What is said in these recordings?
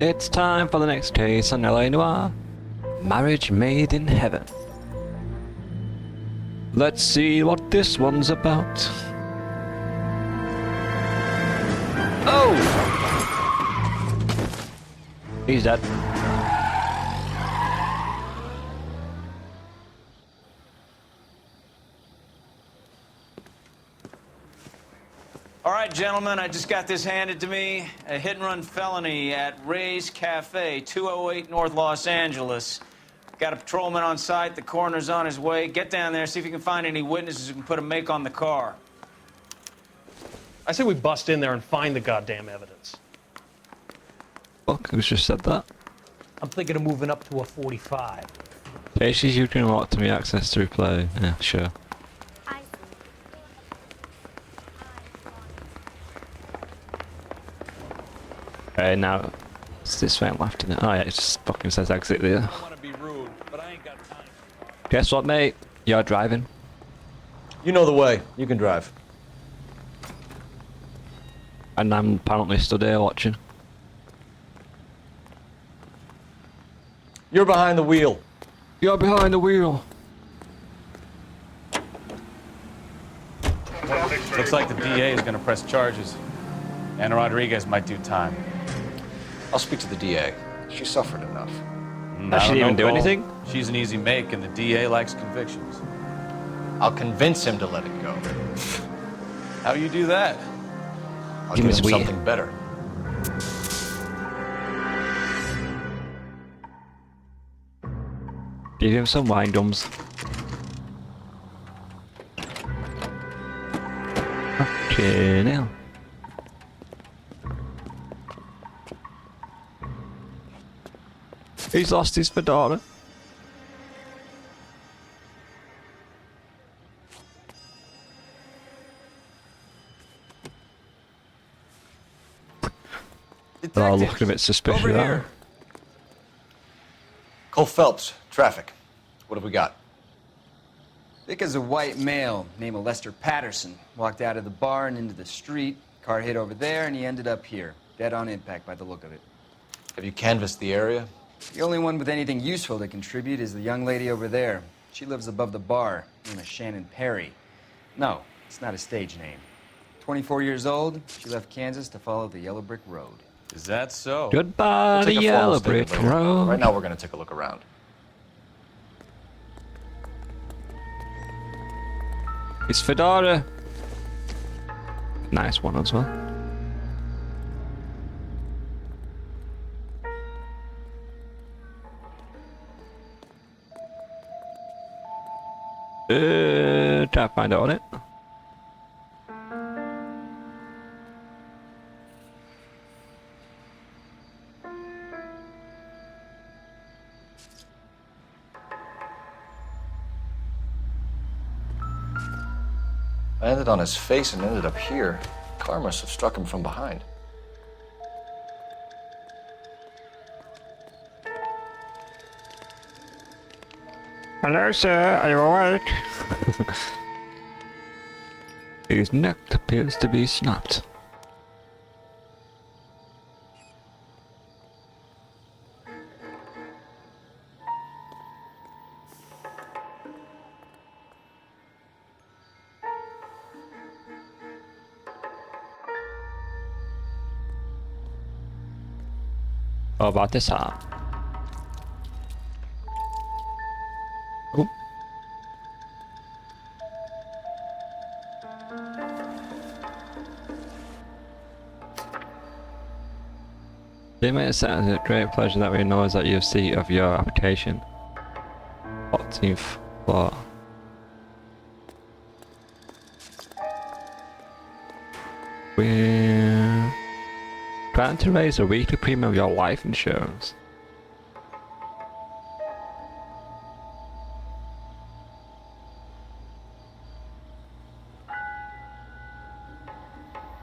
It's time for the next case on LA Noire. Marriage Made in Heaven. Let's see what this one's about. Oh! He's dead. All right, gentlemen, I just got this handed to me. A hit-and-run felony at Ray's Cafe, 208 North Los Angeles. Got a patrolman on site. The coroner's on his way. Get down there, see if you can find any witnesses who can put a make on the car. I say we bust in there and find the goddamn evidence. Fuck, who's just said that? I'm thinking of moving up to a 45. Casey's you can unlock to me access to replay. Yeah, sure. Okay, now it's this way left, isn't it? Oh yeah, it just fucking says exit there. I don't want to be rude, but I ain't got time. Guess what, mate? You're driving. You know the way. You can drive. And I'm apparently stood here watching. You're behind the wheel. You're behind the wheel. Looks like the DA is going to press charges. Anna Rodriguez might do time. I'll speak to the DA. She suffered enough. She didn't even do anything? She's an easy make, and the DA likes convictions. I'll convince him to let it go. How you do that? I'll Give give us him weed. something better. Give him some wine gums. Okay, now. He's lost his fedora. Oh, looking a bit suspicious. Over here. Cole Phelps, traffic. What have we got? Vic is a white male named Lester Patterson. Walked out of the bar and into the street. Car hit over there, and he ended up here. Dead on impact by the look of it. Have you canvassed the area? The only one with anything useful to contribute is the young lady over there. She lives above the bar, named Shannon Perry. No, it's not a stage name. 24 years old, she left Kansas to follow the Yellow Brick Road. Is that so? Goodbye, We'll the take a formal yellow statement brick later. road. Right now, we're going to take a look around. It's fedora. Nice one as well. Try to find out on it. I landed on his face and ended up here. Car must have struck him from behind. Hello, sir. Are you awake? His neck appears to be snapped. How about this arm? Oh. They may have said it's a great pleasure that we know is at your seat of your application. 14th floor. We're trying to raise a weekly premium of your life insurance.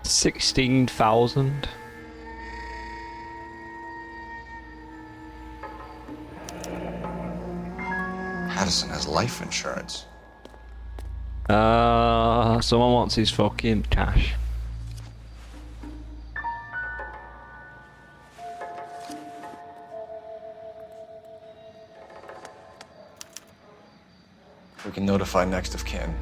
$16,000. Patterson has life insurance. Someone wants his fucking cash. We can notify next of kin.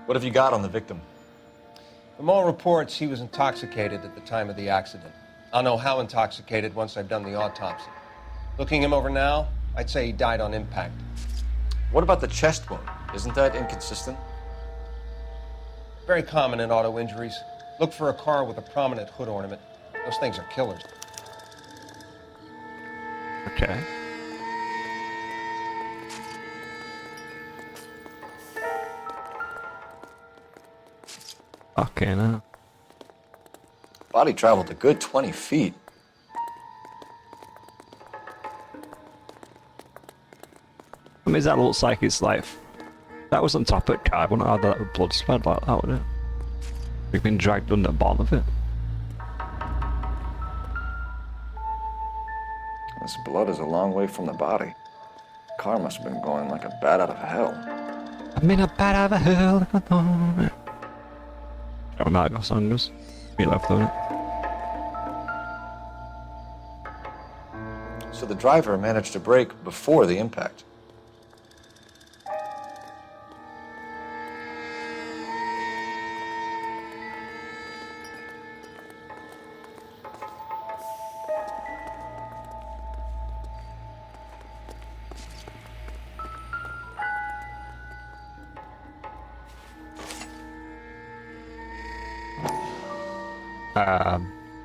What have you got on the victim? From all reports, he was intoxicated at the time of the accident. I'll know how intoxicated once I've done the autopsy. Looking him over now, I'd say he died on impact. What about the chest wound? Isn't that inconsistent? Very common in auto injuries. Look for a car with a prominent hood ornament. Those things are killers. Okay. Okay, now. Body traveled a good 20 feet. I mean, that looks like it's like... That was on top of the car, wouldn't have that blood spread like that, would it? We've been dragged under the bottom of it. This blood is a long way from the body. Car must have been going like a bat out of hell. I'm in a bad out of hell. Oh, my God, song goes. Me left on it. So the driver managed to brake before the impact.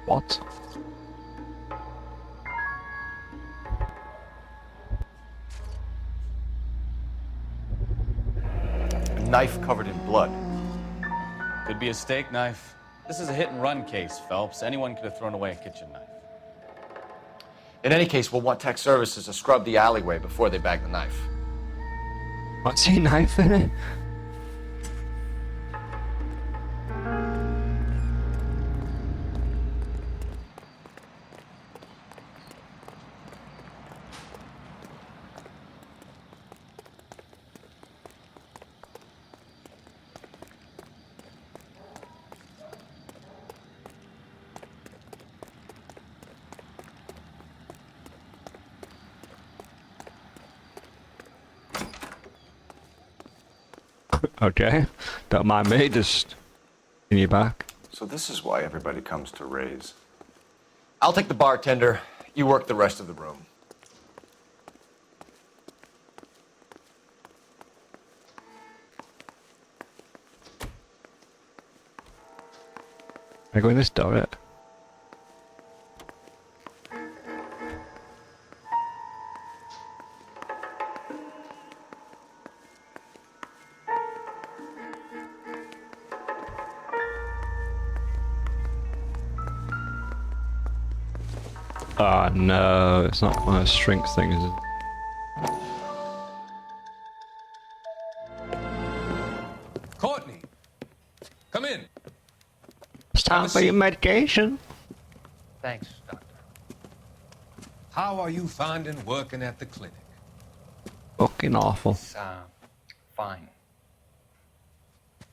What? A knife covered in blood. Could be a steak knife. This is a hit-and-run case, Phelps. Anyone could have thrown away a kitchen knife. In any case, we'll want tech services to scrub the alleyway before they bag the knife. What's a knife in it? Okay, don't mind me, just in your back. So this is why everybody comes to Ray's. I'll take the bartender. You work the rest of the room. I go in this door, it. Oh no, it's not one of those strength things, is it? Courtney, come in. It's time for your medication. Thanks, Doctor. How are you finding working at the clinic? Fucking awful. It's, fine.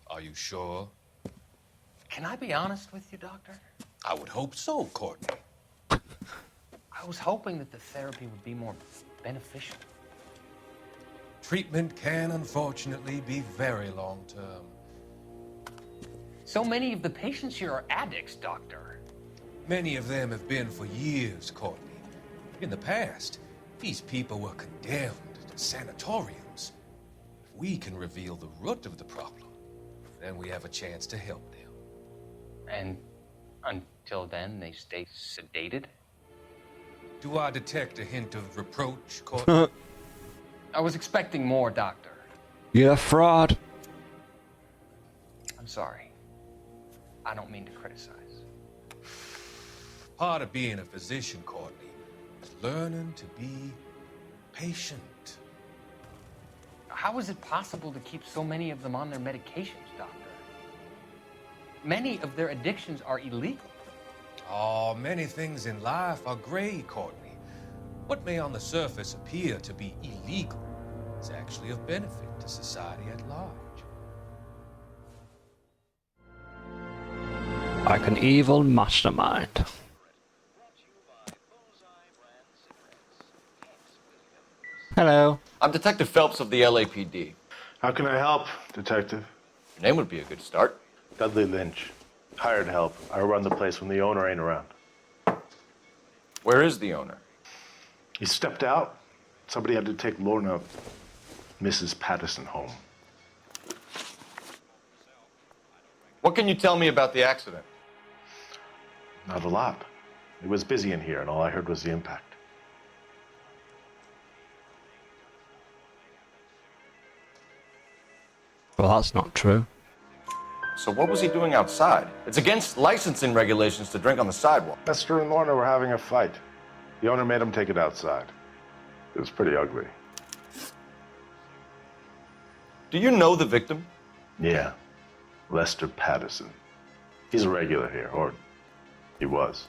Are you sure? Can I be honest with you, Doctor? I would hope so, Courtney. I was hoping that the therapy would be more beneficial. Treatment can unfortunately be very long-term. So many of the patients here are addicts, Doctor. Many of them have been for years, Courtney. In the past, these people were condemned to sanatoriums. If we can reveal the root of the problem, then we have a chance to help them. And until then, they stay sedated? Do I detect a hint of reproach, Courtney? I was expecting more, Doctor. You're a fraud. I'm sorry. I don't mean to criticize. Part of being a physician, Courtney, is learning to be patient. How is it possible to keep so many of them on their medications, Doctor? Many of their addictions are illegal. Oh, many things in life are gray, Courtney. What may on the surface appear to be illegal is actually of benefit to society at large. Like an evil mastermind. Hello. I'm Detective Phelps of the LAPD. How can I help, Detective? Your name would be a good start. Dudley Lynch. Hired help. I run the place when the owner ain't around. Where is the owner? He stepped out. Somebody had to take Lorna, Mrs. Patterson, home. What can you tell me about the accident? Not a lot. It was busy in here, and all I heard was the impact. Well, that's not true. So what was he doing outside? It's against licensing regulations to drink on the sidewalk. Lester and Lorna were having a fight. The owner made him take it outside. It was pretty ugly. Do you know the victim? Yeah. Lester Patterson. He's a regular here, or he was.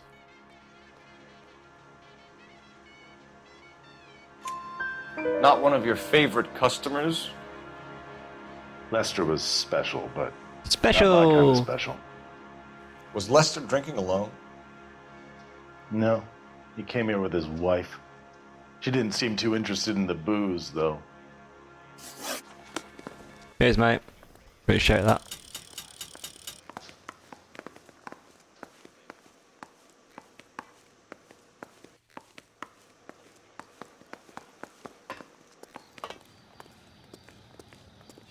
Not one of your favorite customers? Lester was special, but Special. not my kind of special. Was Lester drinking alone? No. He came here with his wife. She didn't seem too interested in the booze, though. Cheers, mate. Appreciate that.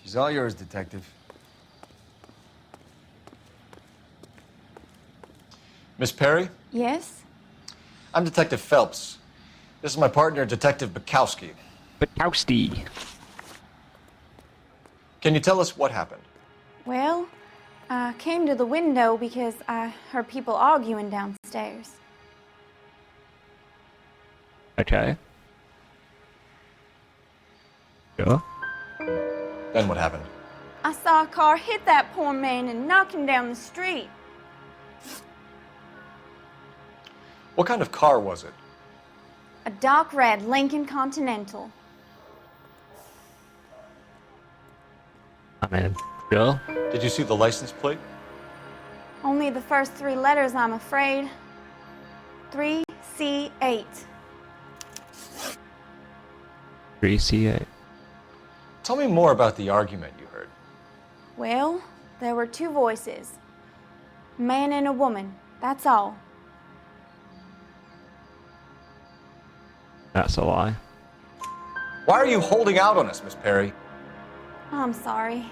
She's all yours, Detective. Miss Perry? Yes? I'm Detective Phelps. This is my partner, Detective Bukowski. Bukowski. Can you tell us what happened? Well, I came to the window because I heard people arguing downstairs. Okay. Sure. Then what happened? I saw a car hit that poor man and knock him down the street. What kind of car was it? A dark red Lincoln Continental. I mean, sure. Did you see the license plate? Only the first three letters, I'm afraid. 3C8. 3C8. Tell me more about the argument you heard. Well, there were two voices. A man and a woman, that's all. That's a lie. Why are you holding out on us, Miss Perry? I'm sorry.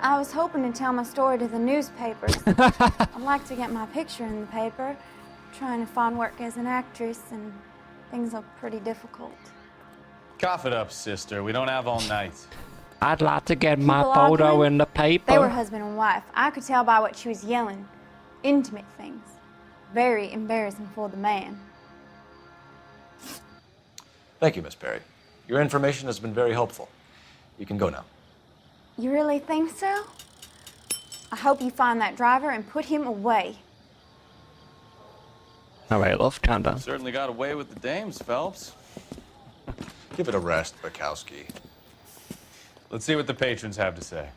I was hoping to tell my story to the newspapers. I'd like to get my picture in the paper. Trying to find work as an actress, and things are pretty difficult. Cough it up, sister. We don't have all night. I'd like to get my People photo arguing? in the paper. They were husband and wife. I could tell by what she was yelling. Intimate things. Very embarrassing for the man. Thank you, Miss Perry. Your information has been very helpful. You can go now. You really think so? I hope you find that driver and put him away. All right, love, calm down. Certainly got away with the dames, Phelps. Give it a rest, Bukowski. Let's see what the patrons have to say.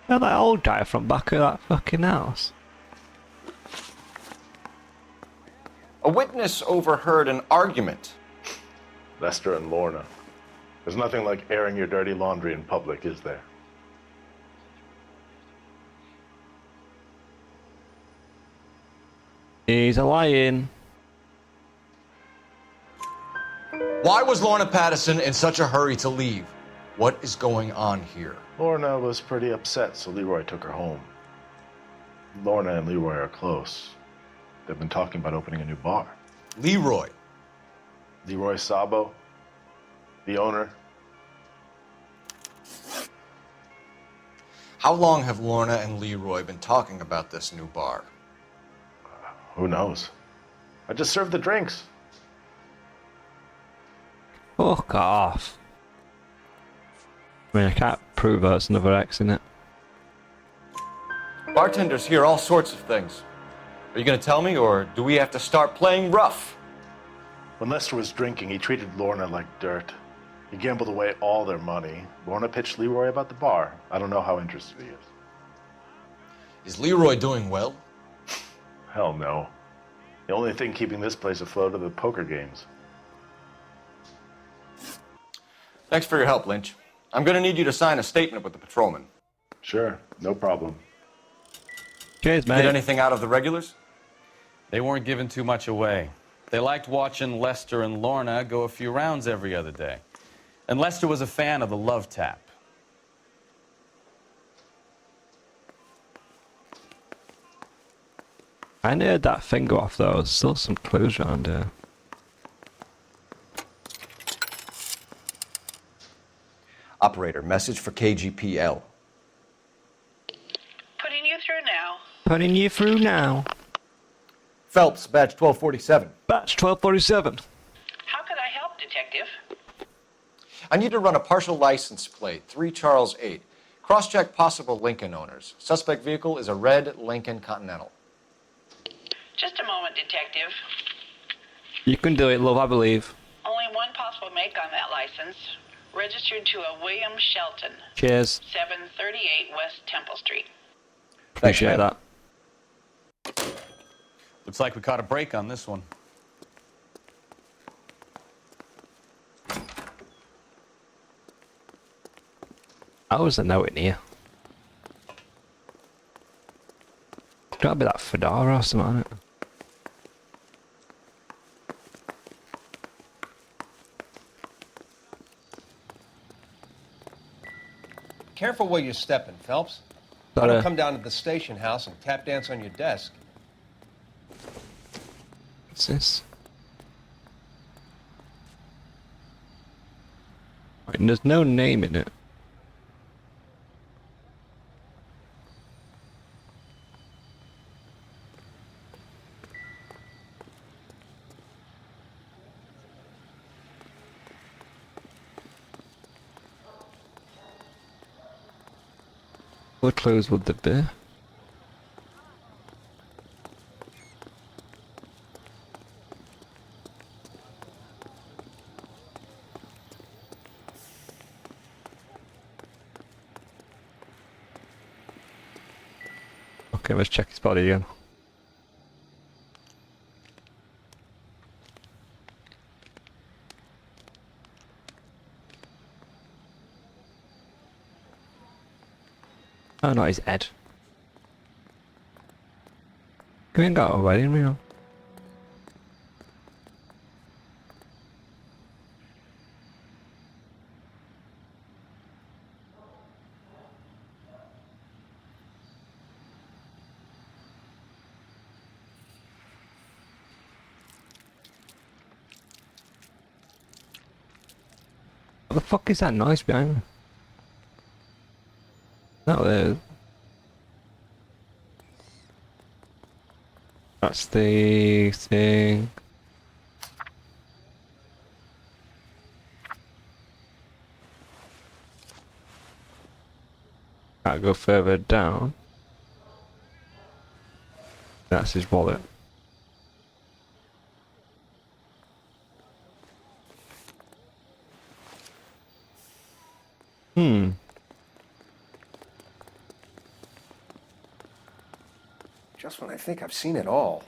Yeah, that old guy from back of that fucking house. A witness overheard an argument. Lester and Lorna. There's nothing like airing your dirty laundry in public, is there? He's a lying. Why was Lorna Patterson in such a hurry to leave? What is going on here? Lorna was pretty upset, so Leroy took her home. Lorna and Leroy are close. They've been talking about opening a new bar. Leroy. Leroy Sabo, the owner. How long have Lorna and Leroy been talking about this new bar? Who knows? I just served the drinks. Fuck off. I mean, I can't prove it's another X in it. Bartenders hear all sorts of things. Are you going to tell me, or do we have to start playing rough? When Lester was drinking, he treated Lorna like dirt. He gambled away all their money. Lorna pitched Leroy about the bar. I don't know how interested he is. Is Leroy doing well? Hell no. The only thing keeping this place afloat are the poker games. Thanks for your help, Lynch. I'm going to need you to sign a statement with the patrolman. Sure, no problem. Cheers, Get mate. anything out of the regulars? They weren't giving too much away. They liked watching Lester and Lorna go a few rounds every other day. And Lester was a fan of the love tap. I heard that thing go off though. There's still some clues around here. Operator, message for KGPL. Putting you through now. Putting you through now. Phelps, badge 1247. Batch 1247. How could I help, Detective? I need to run a partial license plate, 3 Charles 8. Cross-check possible Lincoln owners. Suspect vehicle is a red Lincoln Continental. Just a moment, Detective. You can do it, love, I believe. Only one possible make on that license. Registered to a William Shelton. Cheers. 738 West Temple Street. Appreciate that. Looks like we caught a break on this one. How was a note in here? Gotta be that fedora or something on it. Careful where you're stepping, Phelps. I Sorry. don't come down to the station house and tap dance on your desk. What's this? Right, and there's no name in it. What clues would there be? Okay, let's check his body again. Oh, not his head. We ain't got a wedding, you know. What the fuck is that noise behind me? No, there. That's the thing. I'll go further down. That's his wallet. Just when I think I've seen it all.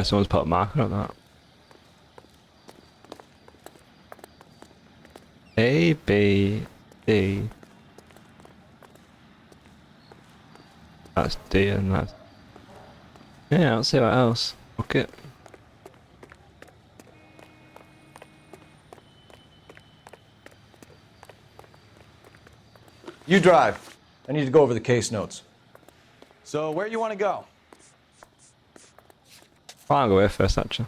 Someone's put a marker on that. A, B, D. That's D and that's... Yeah, let's see what else. Okay. You drive. I need to go over the case notes. So, where you want to go? I'll go here first, actually.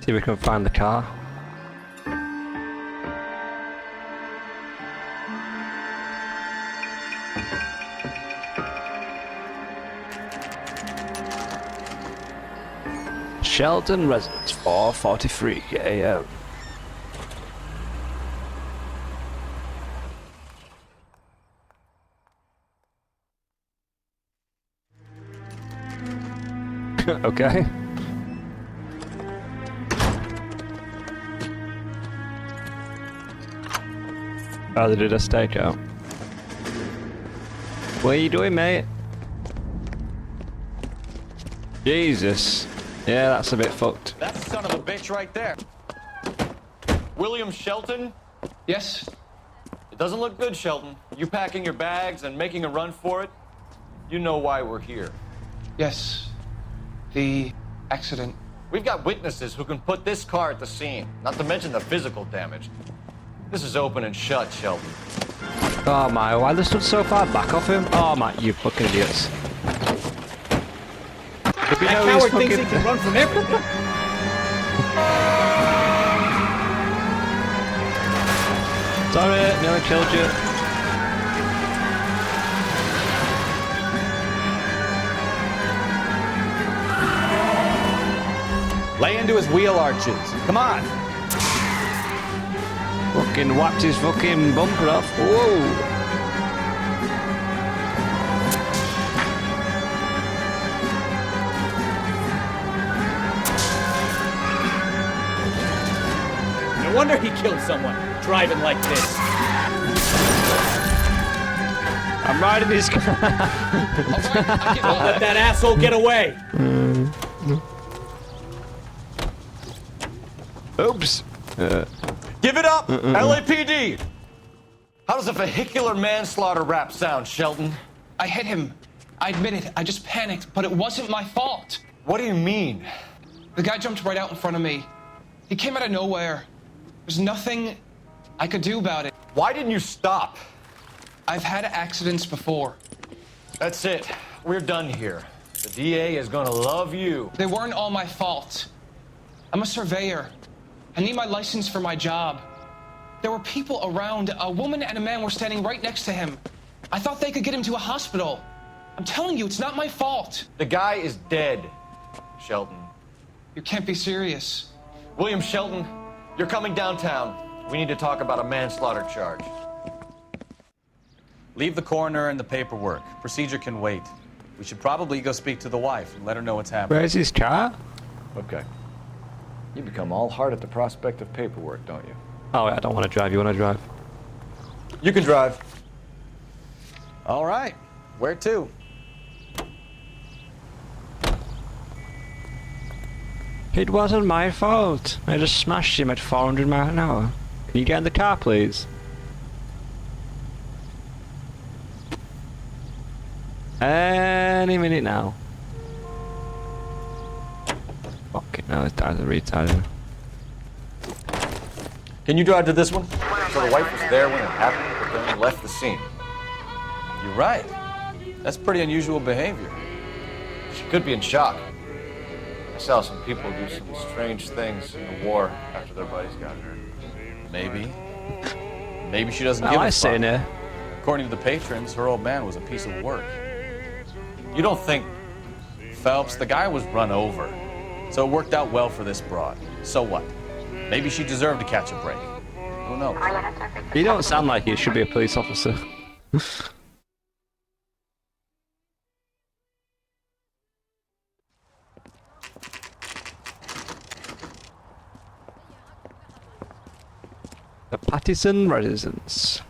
See if we can find the car. Shelton residence, 4:43 a.m. Okay. Oh, they did a stakeout. What are you doing, mate? Jesus. Yeah, that's a bit fucked. That's the son of a bitch right there. William Shelton? Yes? It doesn't look good, Shelton. You packing your bags and making a run for it? You know why we're here. Yes. The accident. We've got witnesses who can put this car at the scene, not to mention the physical damage. This is open and shut, Shelton. Oh my, why they stood so far back off him? Oh my, you fucking idiots. That coward thinks he can run from everything. Sorry, nearly killed you. Lay into his wheel arches. Come on. Fucking whacked his fucking bumper off. Whoa. No wonder he killed someone, driving like this. I'm riding his car. Don't let that asshole get away. Oops. Give it up, LAPD! How does a vehicular manslaughter rap sound, Shelton? I hit him. I admit it. I just panicked, but it wasn't my fault. What do you mean? The guy jumped right out in front of me. He came out of nowhere. There's nothing I could do about it. Why didn't you stop? I've had accidents before. That's it. We're done here. The DA is gonna love you. They weren't all my fault. I'm a surveyor. I need my license for my job. There were people around. A woman and a man were standing right next to him. I thought they could get him to a hospital. I'm telling you, it's not my fault. The guy is dead, Shelton. You can't be serious. William Shelton, you're coming downtown. We need to talk about a manslaughter charge. Leave the coroner and the paperwork. Procedure can wait. We should probably go speak to the wife and let her know what's happening. Where's his car? Okay. You become all heart at the prospect of paperwork, don't you? Oh, I don't want to drive. You want to drive? You can drive. All right. Where to? It wasn't my fault. I just smashed him at 400 miles an hour. Can you get in the car, please? Any minute now. Fucking hell, it's time to retard. Can you drive to this one? So the wife was there when it happened, but then left the scene. You're right. That's pretty unusual behavior. She could be in shock. I saw some people do some strange things in the war after their buddies got hurt. Maybe. Maybe she doesn't Oh, give a I fuck. say no. According to the patrons, her old man was a piece of work. You don't think... Phelps, the guy was run over. So it worked out well for this broad. So what? Maybe she deserved to catch a break. Who knows? You don't sound like you should be a police officer. The Pattison residence.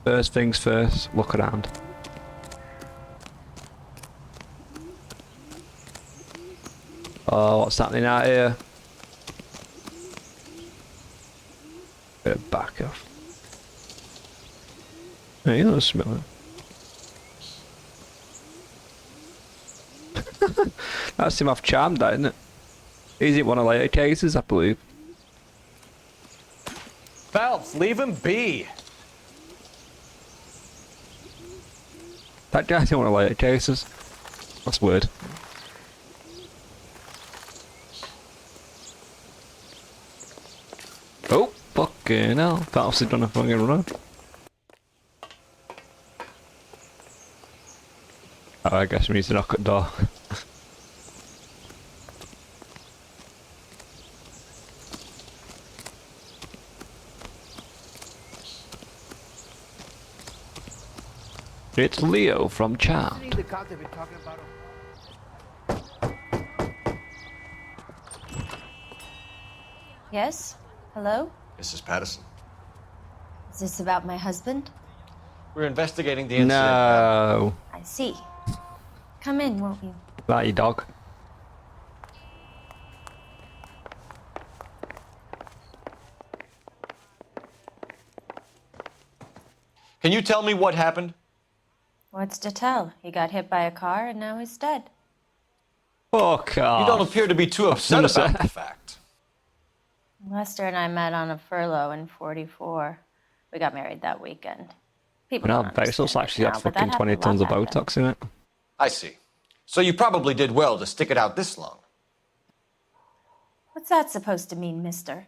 First things first, look around. Oh, what's happening out here? Bit of back off. Hey, you don't smell it. That's him off charmed, that, isn't it? He's in one of the later cases, I believe. Phelps, leave him be. That guy's in one of the later cases. That's weird. Oh, fucking hell. Phelps has done a fucking run. Oh, I guess we need to knock at the door. It's Leo from Charmed. Yes? Hello? Mrs. Patterson. Is this about my husband? We're investigating the incident. No. I see. Come in, won't you? That your dog. Can you tell me what happened? What's to tell? He got hit by a car and now he's dead. Fuck off. You don't appear to be too upset about the fact. Lester and I met on a furlough in 44. We got married that weekend. People No, don't but it looks like she's got understand it now, but that fucking 20 happened tons of a lot back Botox in it. I see. So you probably did well to stick it out this long. What's that supposed to mean, mister?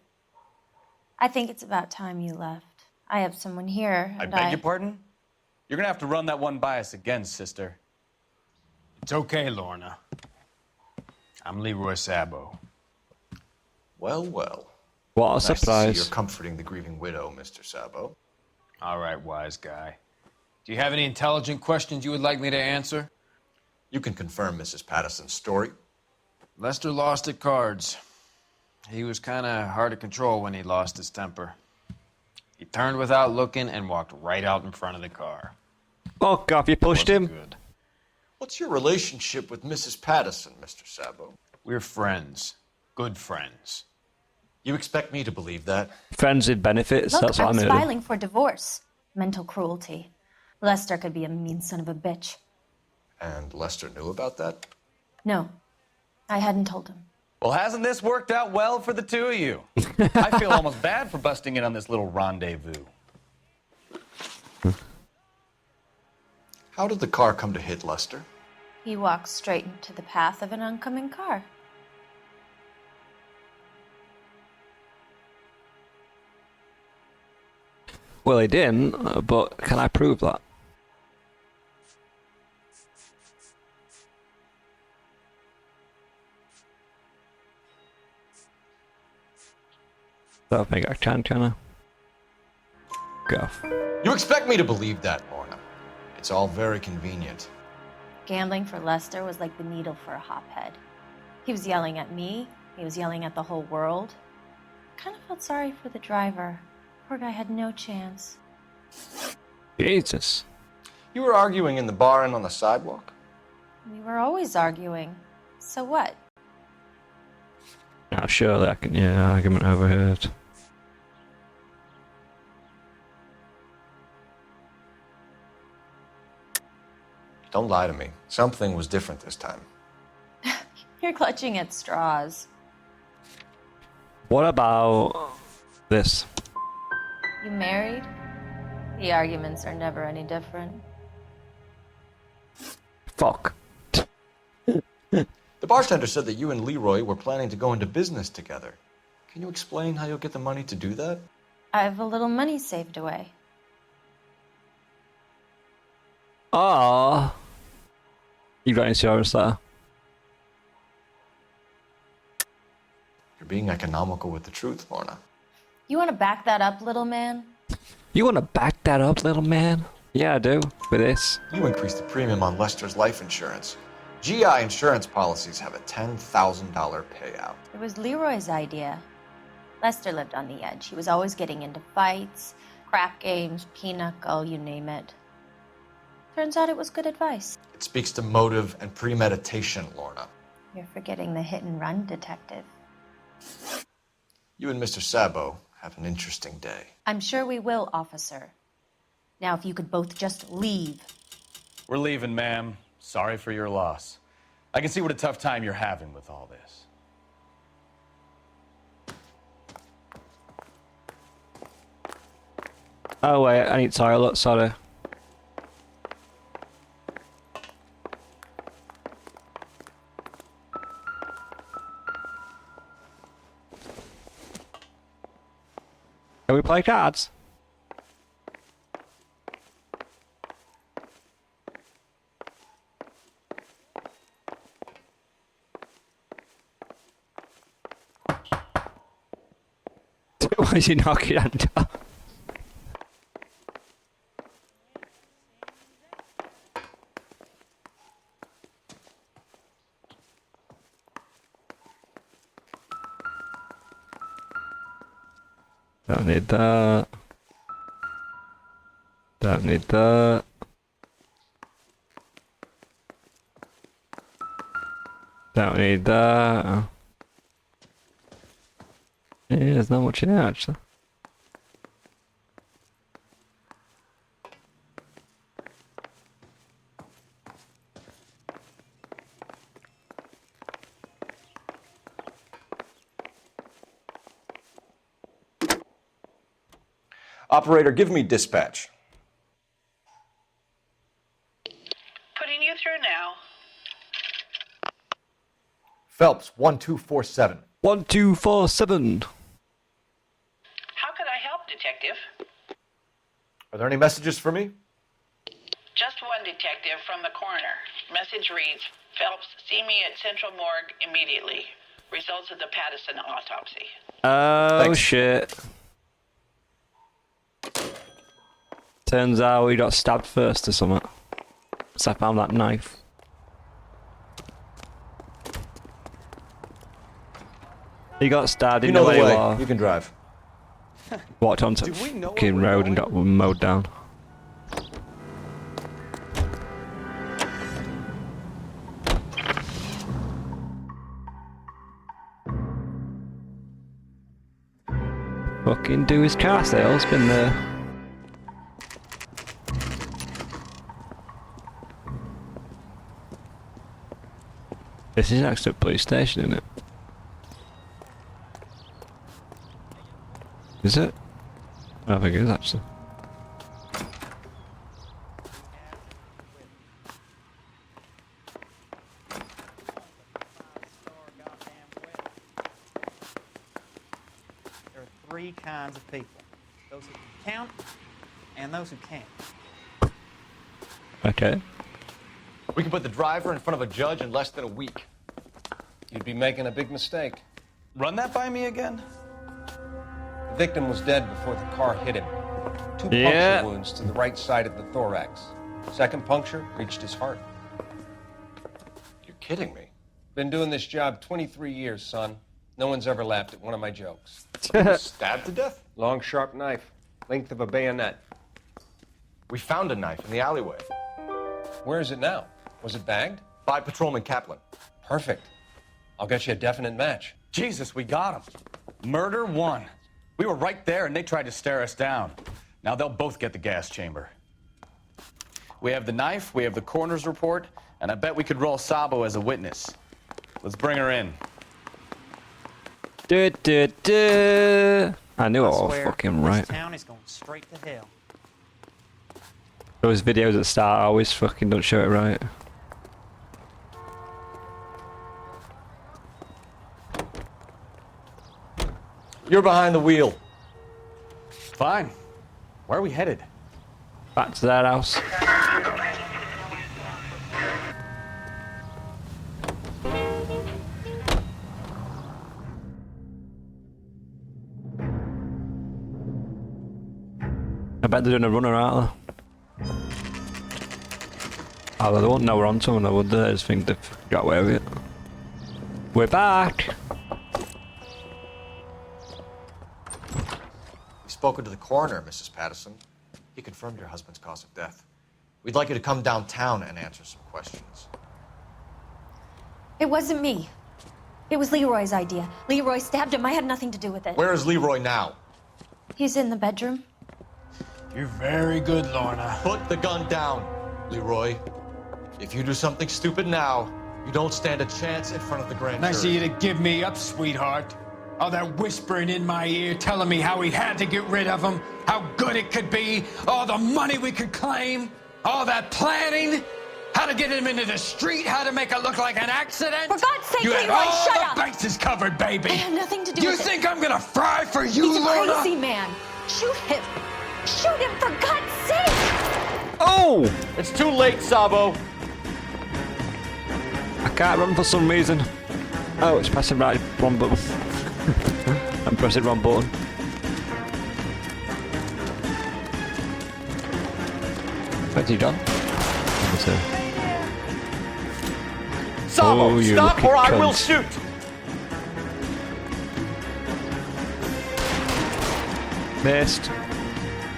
I think it's about time you left. I have someone here, I and beg your pardon? You're gonna have to run that one by us again, sister. It's okay, Lorna. I'm Leroy Sabo. Well, well. What a Nice surprise. to see you're comforting the grieving widow, Mr. Sabo. All right, wise guy. Do you have any intelligent questions you would like me to answer? You can confirm Mrs. Patterson's story. Lester lost at cards. He was kind of hard to control when he lost his temper. He turned without looking and walked right out in front of the car. Fuck off, you pushed him. Good. What's your relationship with Mrs. Patterson, Mr. Sabo? We're friends. Good friends. You expect me to believe that? Friends with benefits, Look, that's I what was I'm hearing. filing for divorce. Mental cruelty. Lester could be a mean son of a bitch. And Lester knew about that? No, I hadn't told him. Well, hasn't this worked out well for the two of you? I feel almost bad for busting in on this little rendezvous. How did the car come to hit Lester? He walks straight into the path of an oncoming car. Well, he didn't, but can I prove that? Don't think I can I? Go off. You expect me to believe that, Lorna. It's all very convenient. Gambling for Lester was like the needle for a hophead. He was yelling at me. He was yelling at the whole world. I kind of felt sorry for the driver. Poor guy had no chance. Jesus. You were arguing in the bar and on the sidewalk? We were always arguing. So what? Now, surely I can, yeah, argument overheard. Don't lie to me. Something was different this time. You're clutching at straws. What about this? You married? The arguments are never any different. Fuck. The bartender said that you and Leroy were planning to go into business together. Can you explain how you'll get the money to do that? I have a little money saved away. Ah. You got insurance there? You're being economical with the truth, Lorna. You want to back that up, little man? You want to back that up, little man? Yeah, I do. For this. You increased the premium on Lester's life insurance. GI insurance policies have a $10,000 payout. It was Leroy's idea. Lester lived on the edge. He was always getting into fights, crap games, pinochle, you name it. Turns out it was good advice. It speaks to motive and premeditation, Lorna. You're forgetting the hit and run, detective. You and Mr. Sabo have an interesting day. I'm sure we will, officer. Now, if you could both just leave. We're leaving, ma'am. Sorry for your loss. I can see what a tough time you're having with all this. Oh wait, I need toilet, sorry. Can we play cards? Why is he knocking on the door? Don't need that. Don't need that. Don't need that. Yeah, there's not much in there actually. Operator, give me dispatch. Putting you through now. Phelps, 1247. 1247. How could I help, Detective? Are there any messages for me? Just one detective from the coroner. Message reads, Phelps, see me at Central Morgue immediately. Results of the Pattison autopsy. Oh Thanks. shit. Turns out he got stabbed first or something. So I found that knife. He got stabbed in You know the the way. way. You can drive. Walked onto Do the we know where fucking we're road and going? got mowed down. Fucking do his car sales, been there. This is next to a police station, isn't it? Is it? I don't think it is actually. There are three kinds of people. Those who can count and those who can't. Okay. We can put the driver in front of a judge in less than a week. You'd be making a big mistake. Run that by me again? The victim was dead before the car hit him. 2 Yeah. puncture wounds to the right side of the thorax. Second puncture reached his heart. You're kidding me. Been doing this job 23 years, son. No one's ever laughed at one of my jokes. Stabbed to death? Long, sharp knife, length of a bayonet. We found a knife in the alleyway. Where is it now? Was it bagged? By Patrolman Kaplan. Perfect. I'll get you a definite match. Jesus, we got him. Murder one. We were right there and they tried to stare us down. Now they'll both get the gas chamber. We have the knife, we have the coroner's report, and I bet we could roll Sabo as a witness. Let's bring her in. I knew I I was swear, fucking this right. town is going straight to hell. Those videos at the start always fucking don't show it right. You're behind the wheel. Fine. Where are we headed? Back to that house. I bet they're doing a runner, aren't they? Oh, they won't know we're on to them, would they? I just think they've got away with it. We're back! We've spoken to the coroner, Mrs. Pattison. He confirmed your husband's cause of death. We'd like you to come downtown and answer some questions. It wasn't me. It was Leroy's idea. Leroy stabbed him. I had nothing to do with it. Where is Leroy now? He's in the bedroom. You're very good, Lorna. Put the gun down, Leroy. If you do something stupid now, you don't stand a chance in front of the grand Nice of jury. you to give me up, sweetheart. All that whispering in my ear telling me how we had to get rid of him, how good it could be, all the money we could claim, all that planning, how to get him into the street, how to make it look like an accident. For God's sake, you had Leroy, all shut the up. bases covered, baby. I had nothing to do You with it. think I'm gonna fry for you, He's a Lorna? crazy man. Shoot him. Shoot him, for God's sake. Oh! It's too late, Sabo. I can't run for some reason. Oh, it's pressing right wrong button. I'm pressing wrong button. Where's he gone? Sabo, Oh, you stop lucky or I will cunt. shoot! Missed.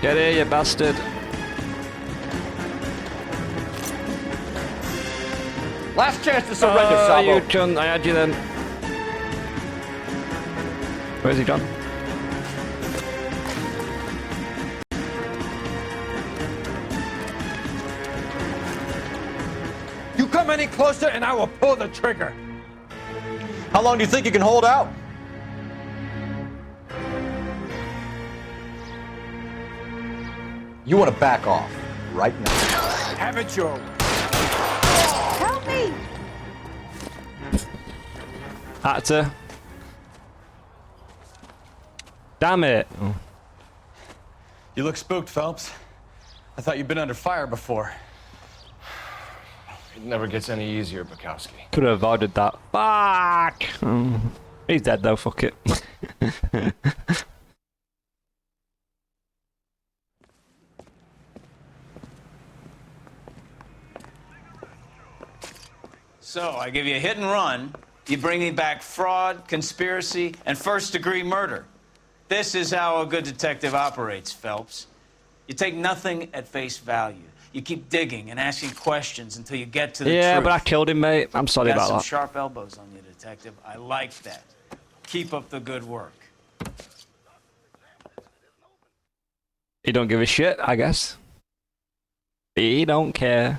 Get here, you bastard. Last chance to surrender, Oh, Sabo. you cunt. I had you then. Where's he gone? You come any closer and I will pull the trigger. How long do you think you can hold out? You want to back off right now. Have it your way. Help me! Actor. Damn it. Oh. You look spooked, Phelps. I thought you'd been under fire before. It never gets any easier, Bukowski. Could have avoided that. Fuck! Oh. He's dead though, fuck it. So, I give you a hit and run. You bring me back fraud, conspiracy, and first-degree murder. This is how a good detective operates, Phelps. You take nothing at face value. You keep digging and asking questions until you get to the truth. Yeah, but I killed him, mate. I'm sorry Got about some that. sharp elbows on you, detective. I like that. Keep up the good work. He don't give a shit, I guess. He don't care.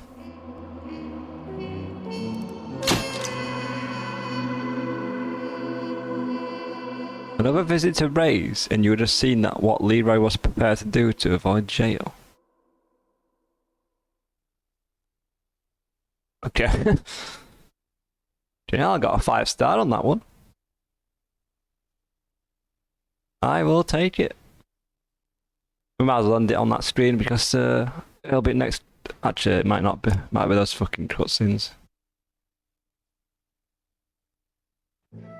Another visit to Ray's, and you would have seen that what Leroy was prepared to do to avoid jail. Okay. I got a 5-star on that one. I will take it. We might as well end it on that screen because it'll be next. Actually, it might not be. Might be those fucking cutscenes.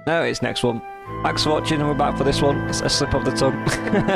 No, it's next one. Thanks for watching, and we're back for this one. It's a slip of the tongue.